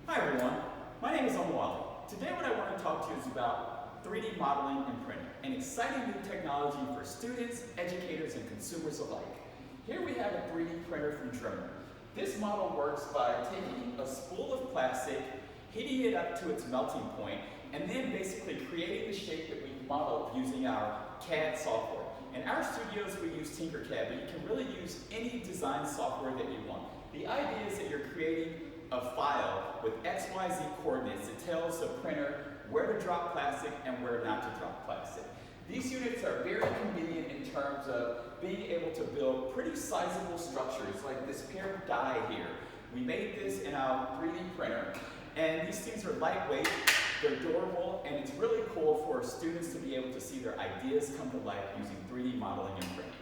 Hi everyone, my name is Omwali. Today what I want to talk to you is about 3D modeling and printing, an exciting new technology for students, educators, and consumers alike. Here we have a 3D printer from Germany. This model works by taking a spool of plastic, heating it up to its melting point, and then basically creating the shape that we've modeled using our CAD software. In our studios we use Tinkercad, but you can really use any design software that you want. The idea is that you're creating a file with XYZ coordinates that tells the printer where to drop plastic and where not to drop plastic. These units are very convenient in terms of being able to build pretty sizable structures like this pair of die here. We made this in our 3D printer, and these things are lightweight, they're durable, and it's really cool for students to be able to see their ideas come to life using 3D modeling and printing.